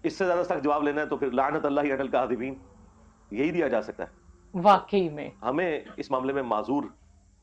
इससे ज्यादा सख्त जवाब लेना है तो फिर लानत अल्लाह अटल काज़िबीन, यही दिया जा सकता है। तो वाक़ई में। हमें इस मामले में माजूर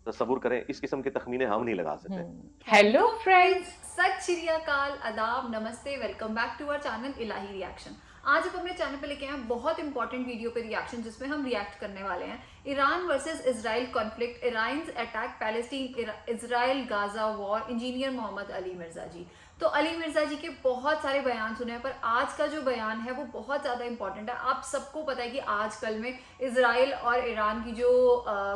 तसव्वुर करें, इस किस्म के तखमीने हम नहीं लगा सकते। Hello hello friends. फ्रेंड्स, सत श्री अकाल, आदाब, नमस्ते, welcome back to our channel Ilahi reaction. आज हम अपने चैनल पे लेके आए हैं बहुत इंपॉर्टेंट वीडियो पे रिएक्शन, जिसमें हम रिएक्ट करने वाले हैं Iran versus Israel conflict, Iran attack Palestine, Israel Gaza war, engineer Mohammed Ali Mirza ji. तो अली मिर्जा जी के बहुत सारे बयान सुने हैं, पर आज का जो बयान है वो बहुत ज़्यादा इंपॉर्टेंट है। आप सबको पता है कि आजकल में इजराइल और ईरान की जो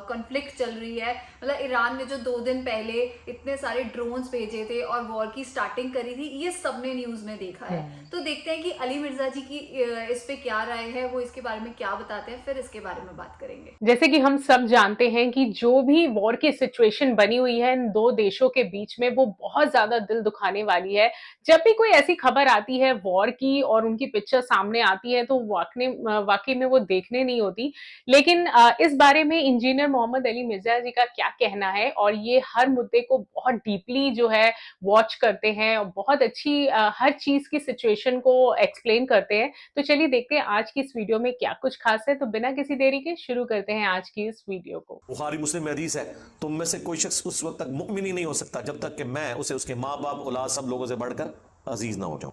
कॉन्फ्लिक्ट चल रही है, मतलब ईरान ने जो 2 दिन पहले इतने सारे ड्रोन्स भेजे थे और वॉर की स्टार्टिंग करी थी, ये सबने न्यूज़ में देखा है। तो देखते हैं कि अली मिर्जा जी की इस पे क्या राय है, वो इसके बारे में क्या बताते हैं, फिर इसके बारे में बात करेंगे। जैसे कि हम सब जानते हैं कि जो भी वॉर की सिचुएशन बनी हुई है इन दो देशों के बीच में, वो बहुत ज्यादा दिल दुखाने वाली है। जब भी कोई ऐसी खबर आती है वॉर की और उनकी पिक्चर सामने आती है तो वाकई में वो देखने नहीं होती। लेकिन इस बारे में इंजीनियर मोहम्मद अली मिर्जा जी का क्या कहना है, और ये हर मुद्दे को बहुत डीपली जो है वॉच करते हैं और बहुत अच्छी हर चीज की सिचुएशन को एक्सप्लेन करते हैं। तो चलिए देखते हैं आज की इस वीडियो में क्या कुछ खास है। तो बिना किसी देरी के शुरू करते हैं आज की इस वीडियो को। बुखारी मुस्लिम में हदीस है, तुम में से कोई शख्स उस वक्त तक मुमिन ही नहीं हो सकता जब तक कि मैं उसे उसके माँ बाप औलाद सब लोगों से बढ़कर अजीज ना हो जाऊं।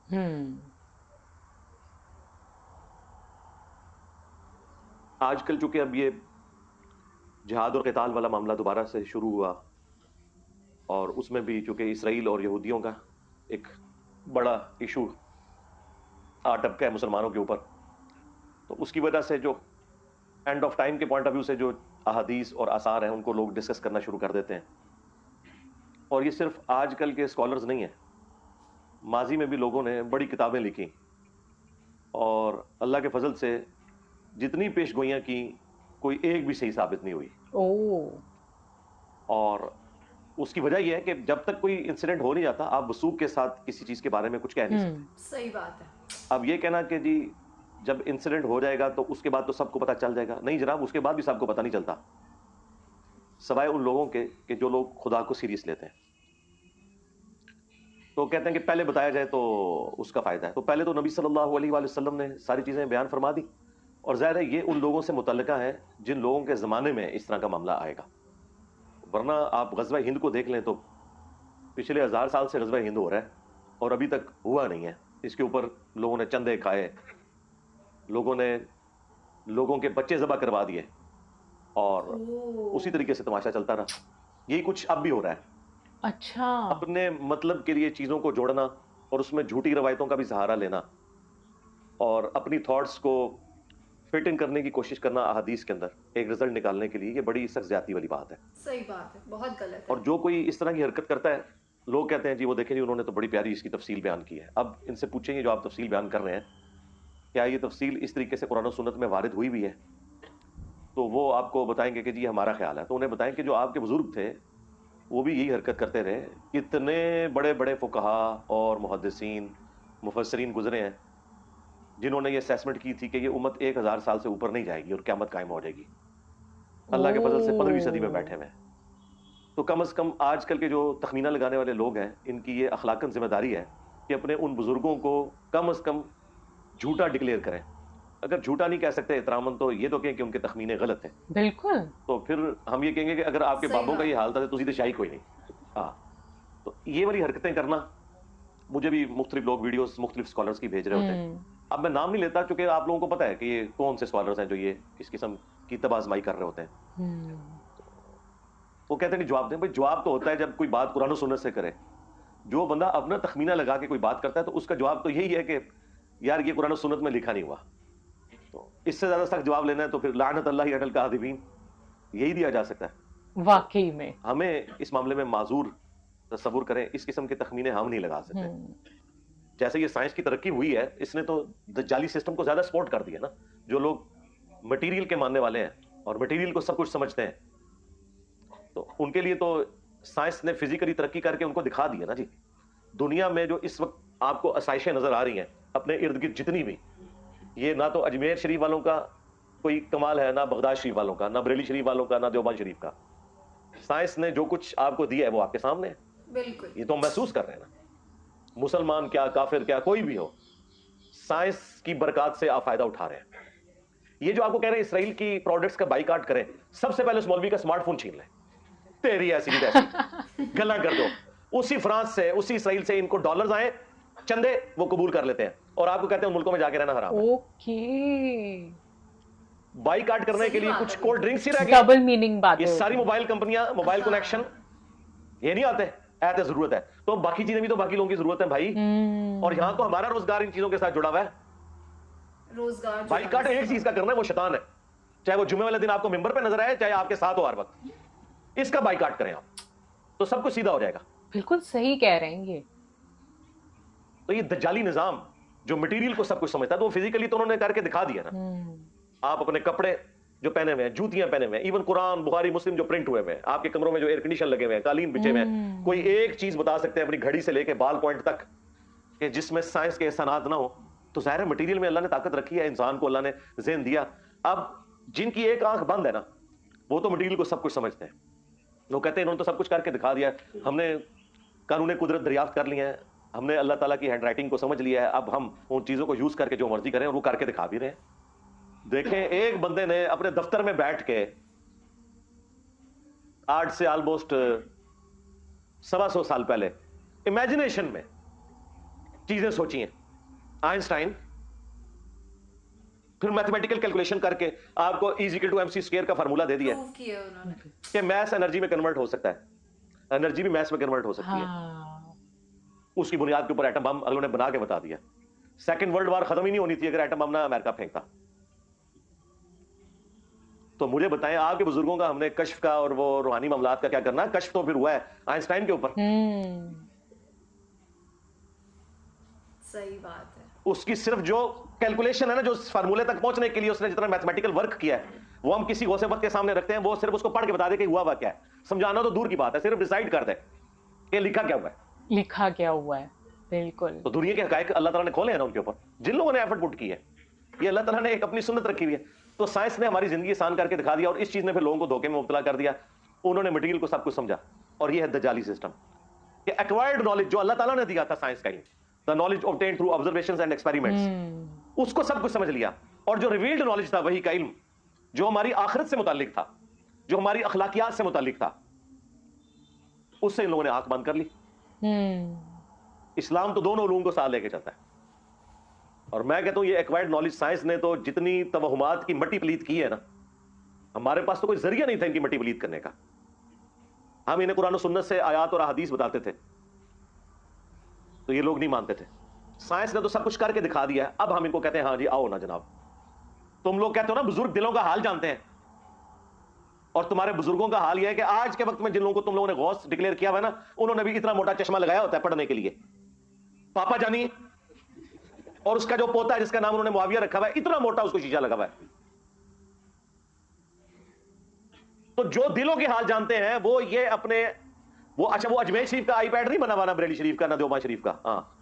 हम्म। आजकल चूंकि अब ये जिहाद और क़िताल वाला मामला दोबारा से शुरू हुआ, और उसमें भी चूंकि इसराइल और यहूदियों का एक बड़ा इशू आ टपका है मुसलमानों के ऊपर, तो उसकी वजह से जो एंड ऑफ टाइम के पॉइंट ऑफ व्यू से जो अहादीस और आसार हैं उनको लोग डिस्कस करना शुरू कर देते हैं। और ये सिर्फ आजकल के स्कॉलर्स नहीं है, माजी में भी लोगों ने बड़ी किताबें लिखी, और अल्लाह के फजल से जितनी पेशगोइयाँ की, कोई एक भी सही साबित नहीं हुई। ओ। और उसकी वजह यह है कि जब तक कोई इंसिडेंट हो नहीं जाता, आप वसूख के साथ किसी चीज़ के बारे में कुछ कह नहीं सकते। सही बात है। अब ये कहना कि जी जब इंसिडेंट हो जाएगा तो उसके बाद तो सबको पता चल जाएगा, नहीं जनाब, उसके बाद भी सबको पता नहीं चलता, सवाए उन लोगों के कि जो लोग खुदा को सीरियस लेते हैं। तो कहते हैं कि पहले बताया जाए तो उसका फ़ायदा है। तो पहले तो नबी सल्लल्लाहु अलैहि वसल्लम ने सारी चीज़ें बयान फरमा दी, और ज़ाहिर है ये उन लोगों से मुतल्लिका है जिन लोगों के ज़माने में इस तरह का मामला आएगा। वरना आप ग़ज़वा हिंद को देख लें तो पिछले 1000 साल से ग़ज़वा हिंद हो रहा है और अभी तक हुआ नहीं है। इसके ऊपर लोगों ने चंदे खाए, लोगों ने लोगों के बच्चे ज़बह करवा दिए, और उसी तरीके से तमाशा चलता रहा। यही कुछ अब भी हो रहा है। अच्छा। अपने मतलब के लिए चीज़ों को जोड़ना और उसमें झूठी रवायतों का भी सहारा लेना और अपनी थॉट्स को फिट इन करने की कोशिश करना अहादीस के अंदर एक रिजल्ट निकालने के लिए, ये बड़ी सख्त ज़्यादती वाली बात है। सही बात है, बहुत गलत है। और जो कोई इस तरह की हरकत करता है, लोग कहते हैं जी वो देखें जी उन्होंने तो बड़ी प्यारी इसकी तफसील बयान की है। अब इनसे पूछेंगे जो आप तफसील बयान कर रहे हैं, क्या ये तफसील इस तरीके से कुरान और सुन्नत में वारिद हुई भी है? तो वो आपको बताएंगे कि जी हमारा ख्याल है। तो उन्हें बताएं कि जो आपके बुजुर्ग थे वो भी यही हरकत करते रहे। कितने बड़े बड़े फुकहा और मुहद्दिसीन, मुफस्सिरीन गुजरे हैं जिन्होंने ये असेसमेंट की थी कि ये उम्मत 1000 साल से ऊपर नहीं जाएगी और क़यामत कायम हो जाएगी। अल्लाह के फजल से 15वीं सदी में बैठे हुए हैं। तो कम से कम आजकल के जो तखमीना लगाने वाले लोग हैं, इनकी ये अखलाकन जिम्मेदारी है कि अपने उन बुजुर्गों को कम से कम झूठा डिक्लेयर करें। अगर झूठा नहीं कह सकते एहतरामन, तो ये तो कहें कि उनके तखमीने गलत हैं। बिल्कुल। तो फिर हम ये कहेंगे कि अगर आपके सही बाबों का बात ये है। हाल था तो तुसी तो शाही कोई नहीं। हाँ, तो ये वाली हरकतें करना, मुझे भी मुख्तलिफ लोग वीडियोस मुख्तलिफ स्कॉलर्स की भेज रहे होते हैं। अब मैं नाम नहीं लेता क्योंकि आप लोगों को पता है कि ये कौन से स्कॉलर्स हैं जो ये इस किस्म की तबाज़माई कर रहे होते हैं। वो कहते हैं कि जवाब दें। भाई जवाब तो होता है जब कोई बात कुरान और सुन्नत से करे। जो बंदा अपना तखमीना लगा के कोई बात करता है तो उसका जवाब तो यही है कि यार ये कुरान और सुन्नत में लिखा नहीं हुआ। तो इससे ज्यादा सख्त जवाब लेना है तो फिर लानत अल्लाह अटल काज़िबीन, यही दिया जा सकता है। वाकई में। हमें इस मामले में माजूर तसव्वुर करें, इस किस्म के तखमीने हम नहीं लगा सकते। जैसे ये साइंस की तरक्की हुई है, इसने तो दज्जाली सिस्टम को ज्यादा सपोर्ट कर दिया ना। जो लोग मटेरियल के मानने वाले हैं और मटेरियल को सब कुछ समझते हैं, तो उनके लिए तो साइंस ने फिजिकली तरक्की करके उनको दिखा दिया ना जी। दुनिया में जो इस वक्त आपको आसाइशें नजर आ रही हैं अपने इर्द गिर्द जितनी भी, ये ना तो अजमेर शरीफ वालों का कोई कमाल है, ना बगदाद शरीफ वालों का, ना बरेली शरीफ वालों का, ना देवबंद शरीफ का। साइंस ने जो कुछ आपको दिया है वो आपके सामने है, बिल्कुल। ये तो हम महसूस कर रहे हैं ना। मुसलमान क्या, काफिर क्या, कोई भी हो, साइंस की बरकत से आप फायदा उठा रहे हैं। ये जो आपको कह रहे हैं इसराइल की प्रोडक्ट्स का बाइकाट करें, सबसे पहले उस मौलवी का स्मार्टफोन छीन लें, तेरी ऐसी की तैसी गला कर दो। उसी फ्रांस से, उसी इसराइल से इनको डॉलर्स आए, चंदे वो कबूल कर लेते हैं और आपको कहते हैं उन मुल्कों में जाके रहना हराम है। ओके, बाइकाट करने के सही लिए बात कुछ है। कोल्ड ड्रिंक्स ही रह गए। डबल मीनिंग बात ये है। सारी मोबाइल कंपनियां, मोबाइल कनेक्शन, ये नहीं आते, ऐसे जरूरत है तो बाकी चीजें भी तो बाकी लोगों की जरूरत है भाई। और यहां तो हमारा रोजगार इन चीजों के साथ जुड़ा हुआ है। रोजगार बाइकाट एक चीज का करना है, वो शैतान है, चाहे वो जुम्मे वाले दिन आपको मिंबर पे नजर आए, चाहे आपके साथ हो हर वक्त, इसका बाइकाट करें आप, तो सब कुछ सीधा हो जाएगा। बिल्कुल सही कह रहे हैं ये। तो ये दज्जाली निजाम जो मटेरियल को सब कुछ समझता है, तो वो फिजिकली तो उन्होंने करके दिखा दिया ना। आप अपने कपड़े जो पहने हुए हैं, जूतियां पहने हुए हैं, इवन कुरान, बुखारी, मुस्लिम जो प्रिंट हुए हुए हैं, आपके कमरों में जो एयर कंडीशन लगे हुए हैं, कालीन बिछे हुए हैं, कोई एक चीज बता सकते हैं अपनी घड़ी से लेके बाल पॉइंट तक कि जिसमें साइंस के एहसानात ना हो? तो जाहिर है मटेरियल में अल्लाह ने ताकत रखी है, इंसान को अल्लाह ने ज़हन दिया। अब जिनकी एक आंख बंद है ना, वो तो मटेरियल को सब कुछ समझते हैं। वो कहते हैं इन्होंने तो सब कुछ करके दिखा दिया, हमने कानून कुदरत दरियाफ्त कर लिए हैं, हमने अल्लाह ताला की हैंड राइटिंग को समझ लिया है, अब हम उन चीज़ों को यूज़ करके जो मर्जी करें और वो करके दिखा भी रहे हैं। देखें, एक बंदे ने अपने दफ्तर में बैठ के आज से ऑलमोस्ट 125 साल पहले इमेजिनेशन में चीजें सोची हैं। आइंस्टाइन फिर मैथमेटिकल कैलकुलेशन करके आपको E=mc² का फार्मूला दे दिया प्रूव किया उन्होंने। कि मैथ्स एनर्जी में कन्वर्ट हो सकता है, एनर्जी भी मैथ्स में कन्वर्ट हो सकती है। हाँ, उसकी बुनियाद के ऊपर एटम बम अगलों ने बना के बता दिया। सेकंड वर्ल्ड वॉर खत्म ही नहीं होनी थी अगर एटम बम ना अमेरिका फेंकता। तो मुझे बताएं, आपके बुजुर्गों का हमने कश्फ का और वो रूहानी मामलात का क्या करना? कश्फ तो फिर हुआ है आइंस्टाइन के ऊपर। सही बात है। उसकी सिर्फ जो कैलकुलेशन है ना, जो फार्मूले तक पहुंचने के लिए उसने जितना मैथमेटिकल वर्क किया है, वो हम किसी गौसे वक्त के सामने रखते हैं, वो सिर्फ उसको पढ़ के बता दे कि हुआ क्या है। समझाना तो दूर की बात है, सिर्फ डिसाइड कर दे कि लिखा क्या हुआ है। लिखा क्या हुआ है, बिल्कुल। तो दुनिया के हकायक अल्लाह ताला ने खोले हैं ना उनके ऊपर, जिन लोगों ने एफर्ट पुट की है। ये अल्लाह ताला ने एक अपनी सुन्नत रखी हुई है। तो साइंस ने हमारी जिंदगी आसान करके दिखा दिया और इस चीज ने फिर लोगों को धोखे में मुब्तला कर दिया। उन्होंने मटेरियल को सब कुछ समझा और ये है दज्जाली सिस्टम कि एक्वायर्ड नॉलेज जो अल्लाह ताला ने दिया था साइंस का ही, the knowledge obtained through observations and experiments, उसको सब कुछ समझ लिया। और जो रिवील्ड नॉलेज था, वही का इल्म जो हमारी आखिरत से मुताल्लिक था, जो हमारी अखलाकियात से मुताल्लिक था, उससे इन लोगों ने आंख बंद कर ली। इस्लाम तो दोनों उलूम को साथ लेके चलता है। और मैं कहता हूं ये एक्वायर्ड नॉलेज साइंस ने तो जितनी तवहुमात की मट्टी पलीत की है ना, हमारे पास तो कोई जरिया नहीं था इनकी मट्टी पलीत करने का। हम इन्हें कुरान और सुन्नत से आयात और अहादीस बताते थे तो ये लोग नहीं मानते थे। साइंस ने तो सब कुछ करके दिखा दिया है, अब हम इनको कहते हैं हाँ जी आओ ना जनाब। तुम लोग कहते हो ना बुजुर्ग दिलों का हाल जानते हैं, और तुम्हारे बुजुर्गों का हाल यह है कि आज के वक्त में जिन लोगों को तुम लोगों ने गौस डिक्लेयर किया हुआ है ना, उन्होंने भी इतना मोटा चश्मा लगाया होता है पढ़ने के लिए। पापा जानी और उसका जो पोता है जिसका नाम उन्होंने मुआविया रखा हुआ है, इतना मोटा उसको शीशा लगा हुआ है। तो जो दिलों के हाल जानते हैं वो ये अपने वो अच्छा वो अजमेर शरीफ का आईपैड नहीं बना हुआ ना, बरेली शरीफ का ना, देवबंद शरीफ का, हाँ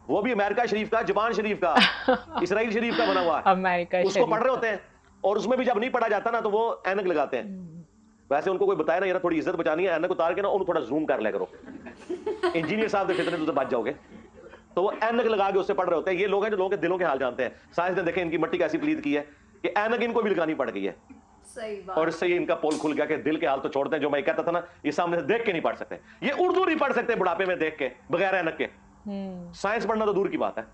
वो भी अमेरिका शरीफ का, जबान शरीफ का, इसराइल शरीफ का बना हुआ है। अमेरिका उसको पढ़ रहे होते हैं और उसमें भी जब नहीं पढ़ा जाता ना तो वो ऐनक लगाते हैं। वैसे उनको कोई बताया ना यार थोड़ी इज्जत बचानी है, ऐनक उतार के ना उनको थोड़ा जूम कर लिया करो, इंजीनियर साहब के फितने तो बच जाओगे। तो वो ऐनक लगा के उससे पढ़ रहे होते हैं। ये लोग हैं जो लोगों के दिलों के हाल जानते हैं। साइंस ने देखे इनकी मट्टी कैसी पलीद की है कि ऐनक इनको भी लगानी पड़ गई है। सही बात। और इससे ये इनका पोल खुल गया कि दिल के हाल तो छोड़ते हैं। जो मैं कहता था ना, ये सामने से देख के नहीं पढ़ सकते, ये उर्दू नहीं पढ़ सकते बुढ़ापे में देख के बगैर ऐनक के। साइंस पढ़ना तो दूर की बात है।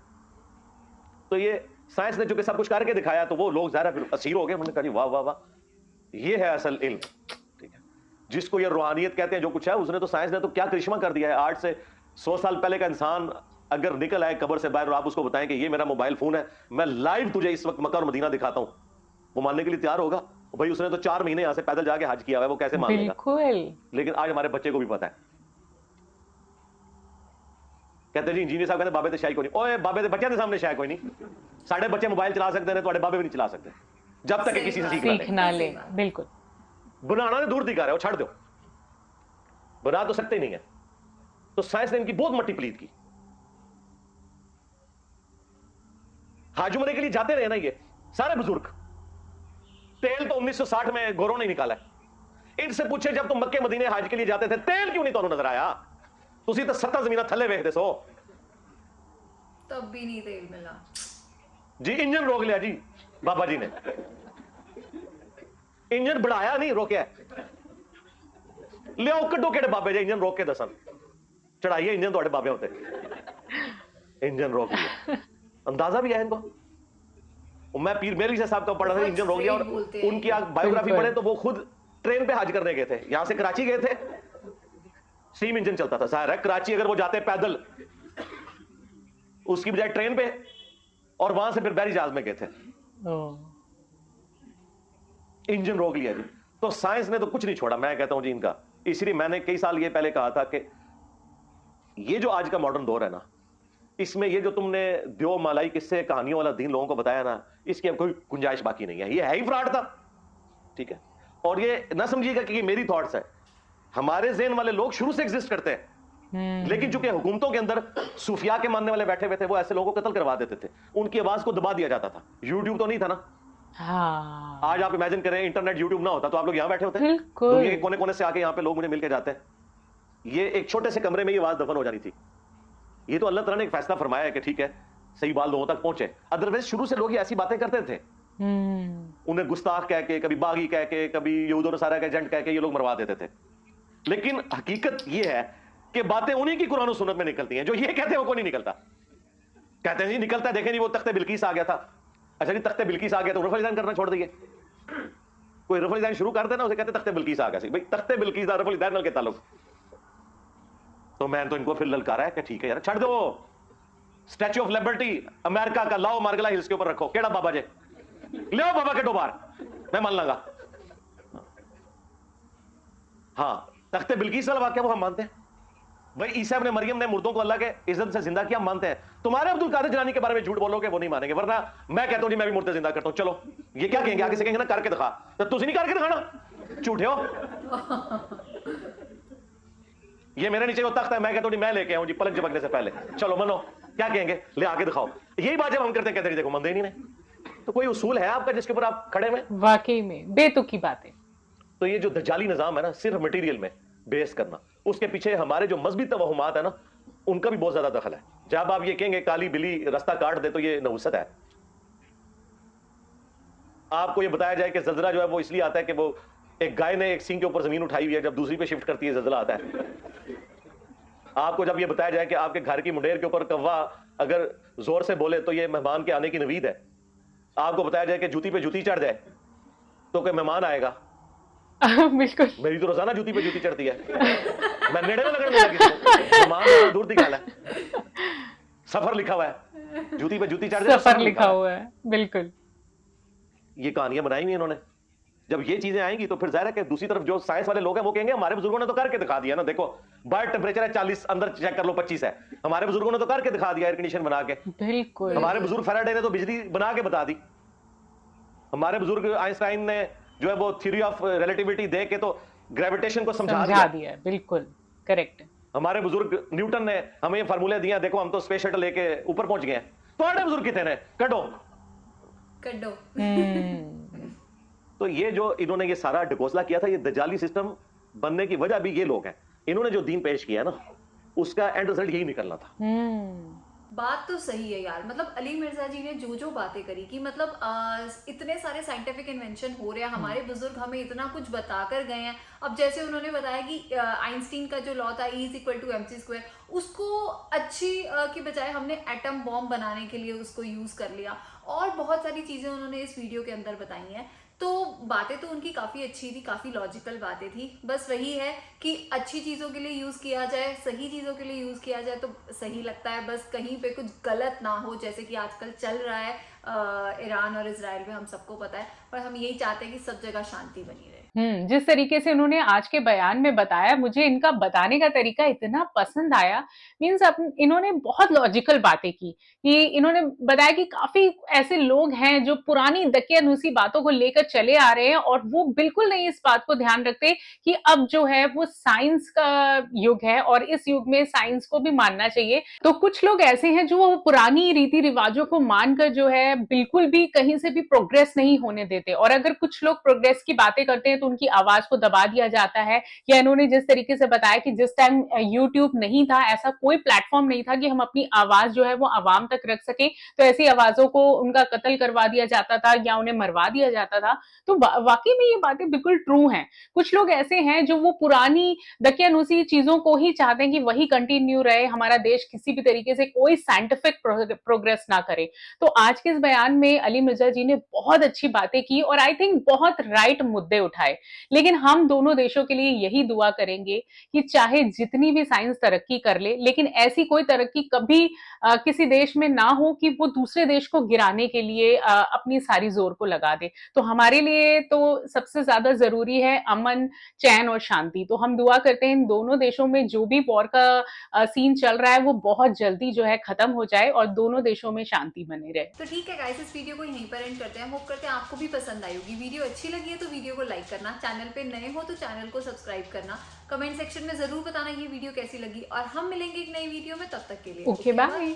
तो ये साइंस ने जो कि सब कुछ करके दिखाया, तो वो लोग ज़्यादा फिर असीर हो गए। उन्होंने कहा जी वाह वाह वाह, ये है असल इल्म। ठीक है, जिसको ये रूहानियत कहते हैं, जो कुछ है उसने तो साइंस ने तो क्या करिश्मा कर दिया है। आज से 100 साल पहले का इंसान अगर निकल आए कब्र से बाहर और आप उसको बताएं कि ये मेरा मोबाइल फोन है, मैं लाइव तुझे इस वक्त मक्का और मदीना दिखाता हूं, वो मानने के लिए तैयार होगा? भाई उसने तो 4 महीने यहां से पैदल जाके हज किया हुआ है, वो कैसे मान लेगा? बिल्कुल। लेकिन आज हमारे बच्चे को भी पता है। कहते जी इंजीनियर साहब कहते बाबे ते शाही कोई नहीं। ओए बाबे ते बच्चों के सामने शाही कोई नहीं। साढ़े बच्चे मोबाइल चला सकते हैं, तुम्हारे बाबे भी नहीं चला सकते जब तक कि किसी से सीखना ले। बिल्कुल। बनाना ने दूर दिखा रहे हो, छाड़ दो, बना तो सकते ही नहीं है। तो साइंस ने इनकी बहुत मट्टी पलीद की। हज उम्रे के लिए जाते रहे ना ये सारे बुजुर्ग, तेल तो 1960 में गोरों ने निकाला है। इनसे पूछे जब तुम मक्के मदीने हज के लिए जाते थे तेल क्यों नहीं तो नजर आया? ਤੁਸੀਂ ਤਾਂ 7 ਜ਼ਮੀਨਾਂ ਥੱਲੇ ਵੇਖਦੇ ਸੋ तब भी नहीं तेल मिला। जी। इंजन रोक लिया जी बाबा जी ने, इंजन बढ़ाया नहीं रोकया। लियाओ कड्डो केड़े बाबे जी इंजन रोक के दसन, चढ़ाइए इंजन थोड़े बाबे होते, इंजन रोक लिया। अंदाजा भी है इनको। मैं पीर मेरी साहब का पढ़ा था, इंजन रोक लिया। और उनकी बायोग्राफी पढ़े तो वो खुद ट्रेन पे हज करने गए थे, यहां से कराची गए थे, स्टीम इंजन चलता था। जाहिर है कराची अगर वो जाते पैदल उसकी बजाय ट्रेन पे, और वहां से फिर बहरी जहाज में गए थे। इंजन रोक लिया जी। तो साइंस ने तो कुछ नहीं छोड़ा, मैं कहता हूं जी इनका। इसलिए मैंने कई साल ये पहले कहा था कि ये जो आज का मॉडर्न दौर है ना, इसमें ये जो तुमने द्यो मालाई किस्से कहानियों वाला दीन लोगों को बताया ना, इसकी अब कोई गुंजाइश बाकी नहीं है। ये है ही फ्रॉड था, ठीक है। और ये ना समझिएगा कि ये मेरी थॉट्स है, हमारे ज़हन वाले लोग शुरू से एग्जिस्ट करते हैं। लेकिन चूंकि हुकूमतों के अंदर सूफिया के मानने वाले बैठे हुए थे, वो ऐसे लोगों को कत्ल करवा देते थे, उनकी आवाज को दबा दिया जाता था। यूट्यूब तो नहीं था ना। हाँ। आज आप इमेजिन करें इंटरनेट यूट्यूब ना होता तो आप लोग यहाँ बैठे होते। बिल्कुल। दुनिया के कोने कोने से आके यहाँ पे लोग मुझे मिलके जाते हैं। ये एक छोटे से कमरे में ये आवाज दफन हो जानी थी। ये तो अल्लाह ताला ने एक फैसला फरमाया है कि ठीक है, सही बात लोगों तक पहुंचे। अदरवाइज शुरू से लोग ये ऐसी बातें करते थे, उन्हें गुस्ताख कह के, कभी बागी कह के, कभी यहूद और नसारा का एजेंट कह के ये लोग मरवा देते थे। लेकिन हकीकत ये है कि बातें उन्हीं की कुरान और सुन्नत में निकलती हैं। जो ये कहते हैं वो कोई नहीं निकलता। कहते हैं जी निकलता है, देखें जी वो तख्ते बिल्किस आ गया था। अच्छा जी तख्ते बिल्किस आ गया तो रफल डिजाइन करना छोड़ दिए। कोई रफल डिजाइन शुरू कर देना, उसे कहते तख्ते बिल्किस आ गया। भाई तख्ते बिल्किस रफल डिजाइन के ताल्लुक। तो मैं तो इनको फिर ललकारा है कि ठीक है यार छड़ दो, स्टैच्यू ऑफ लिबर्टी अमेरिका का लाओ, मार्गला हिल्स के ऊपर रखो। केड़ा बाबा जे ले आओ बाबा के डोबार, मैं मान लूंगा। हाँ तख्ते बिल्किस वाला वाक्य वो हम मानते हैं। भाई ईसा ने मरियम ने मुर्दों को अल्लाह के इज्जत से जिंदा किया, मानते हैं। तुम्हारे अब्दुल कादिर जिलानी के बारे में झूठ बोलोगे वो नहीं मानेंगे, वरना मैं कहता हूं जी मैं भी मुर्दे जिंदा करता हूं। चलो ये क्या कहेंगे, आगे से कहेंगे ना करके दिखा, तो तुझे नहीं करके दिखाना, झूठे हो। ये मेरे नीचे को तख्त है, मैं कहता हूं जी मैं लेके आऊं जी पलक झपकने से पहले। चलो मनो, क्या कहेंगे, ले आके दिखाओ। यही बात जब हम करते हैं कहते हैं देखो मंदे नहीं। तो कोई उसूल है आपका जिसके ऊपर आप खड़े में? वाकई में बेतुकी बातें। तो ये जो दज्जाली निजाम है ना, सिर्फ मटेरियल में बेस करना, उसके पीछे हमारे जो मजहबी तवहुमात है ना, उनका भी बहुत ज्यादा दखल है। जब आप ये कहेंगे काली बिल्ली रास्ता काट दे, तो ये नहुसत है। आपको ये बताया जाए कि जल्जला जो है वो इसलिए आता है कि वो एक गाय ने एक सींग के ऊपर जमीन उठाई हुई है, जब दूसरी पे शिफ्ट करती है जल्जला आता है। आपको जब ये बताया जाए कि आपके घर की मुंडेर के ऊपर कौवा अगर जोर से बोले तो ये मेहमान के आने की नवीद है। आपको बताया जाए कि जूती पे जूती चढ़ जाए तो कोई मेहमान आएगा। बिल्कुल। मेरी तो रोजाना जूती पे जूती चढ़ती है, मैं नेड़े में लगने लगा किसी को, मेहमान दूर दिखा है। सफर लिखा हुआ है, जूती पे जूती चढ़ जाए, सफर लिखा हुआ है। बिल्कुल। ये कहानियां बनाई हुई इन्होंने। जब ये चीजें आएंगी तो फिर जाहिर है कि दूसरी तरफ जो साइंस वाले लोग हैं वो कहेंगे हमारे बुजुर्गों ने तो करके दिखा दिया ना, देखो बाहर टेम्परेचर है 40, अंदर चेक कर लो 25 है, हमारे बुजुर्गों ने तो करके दिखा दिया एयर कंडीशन बना के। बिल्कुल। हमारे बुजुर्ग फैराडे ने तो बिजली बना के बता दी। हमारे बुजुर्ग आइंस्टाइन ने जो है वो थ्योरी ऑफ रिलेटिविटी दे के तो ग्रेविटेशन को समझा दिया। बिल्कुल करेक्ट। हमारे बुजुर्ग न्यूटन ने हमें ये फार्मूले दिया, देखो हम तो स्पेस शटल लेके ऊपर पहुंच गए हैं। तो आड़े बुजुर्ग कितने हैं, कड्डो कड्डो। तो ये जो इन्होंने ये सारा ढकोसला किया था, ये दजाली सिस्टम बनने की वजह भी ये लोग हैं। इन्होंने जो दीन पेश किया ना, उसका एंड रिजल्ट यही निकलना था। बात तो सही है यार, मतलब अली मिर्जा जी ने जो बातें करी कि मतलब इतने सारे साइंटिफिक इन्वेंशन हो रहे हैं, हमारे बुजुर्ग हमें इतना कुछ बता कर गए हैं। अब जैसे उन्होंने बताया कि आइंस्टीन का जो लॉ था E=mc², उसको अच्छी की बजाय हमने एटम बॉम्ब बनाने के लिए उसको यूज कर लिया, और बहुत सारी चीजें उन्होंने इस वीडियो के अंदर बताई हैं। तो बातें तो उनकी काफ़ी अच्छी थी, काफ़ी लॉजिकल बातें थी। बस वही है कि अच्छी चीज़ों के लिए यूज़ किया जाए, सही चीज़ों के लिए यूज़ किया जाए तो सही लगता है। बस कहीं पे कुछ गलत ना हो, जैसे कि आजकल चल रहा है ईरान और इजराइल में, हम सबको पता है। पर हम यही चाहते हैं कि सब जगह शांति बनी रहे। जिस तरीके से उन्होंने आज के बयान में बताया, मुझे इनका बताने का तरीका इतना पसंद आया। मीन्स इन्होंने बहुत लॉजिकल बातें की कि इन्होंने बताया कि काफी ऐसे लोग हैं जो पुरानी दकियानूसी बातों को लेकर चले आ रहे हैं और वो बिल्कुल नहीं इस बात को ध्यान रखते कि अब जो है वो साइंस का युग है और इस युग में साइंस को भी मानना चाहिए। तो कुछ लोग ऐसे हैं जो पुरानी रीति रिवाजों को मानकर जो है बिल्कुल भी कहीं से भी प्रोग्रेस नहीं होने देते, और अगर कुछ लोग प्रोग्रेस की बातें करते हैं तो तो उनकी आवाज को दबा दिया जाता है, या इन्होंने जिस तरीके से बताया कि जिस टाइम यूट्यूब नहीं था, ऐसा कोई प्लेटफॉर्म नहीं था कि हम अपनी आवाज जो है वो आवाम तक रख सके, तो ऐसी आवाजों को उनका कत्ल करवा दिया जाता था या उन्हें मरवा दिया जाता था। तो वाकई में ये बातें बिल्कुल ट्रू हैं। कुछ लोग ऐसे हैं जो वो पुरानी दकियानूसी चीजों को ही चाहते हैं कि वही कंटिन्यू रहे, हमारा देश किसी भी तरीके से कोई साइंटिफिक प्रोग्रेस ना करे। तो आज के इस बयान में अली मिर्जा जी ने बहुत अच्छी बातें की और आई थिंक बहुत राइट मुद्दे उठाए। लेकिन हम दोनों देशों के लिए यही दुआ करेंगे कि चाहे जितनी भी साइंस तरक्की कर ले, लेकिन ऐसी कोई तरक्की कभी किसी देश में ना हो कि वो दूसरे देश को गिराने के लिए अपनी सारी जोर को लगा दे। तो हमारे लिए तो सबसे ज्यादा जरूरी है अमन, चैन और शांति। तो हम दुआ करते हैं इन दोनों देशों में जो भी वॉर का सीन चल रहा है वो बहुत जल्दी जो है खत्म हो जाए और दोनों देशों में शांति बनी रहे। तो ठीक है गाइस, इस वीडियो को यहीं पर एंड करते हैं। होप करते हैं आपको भी पसंद आई होगी। वीडियो अच्छी लगी है तो वीडियो को लाइक करना, चैनल पे नए हो तो चैनल को सब्सक्राइब करना, कमेंट सेक्शन में जरूर बताना ये वीडियो कैसी लगी और हम मिलेंगे एक नई वीडियो में। तब तक के लिए ओके बाय।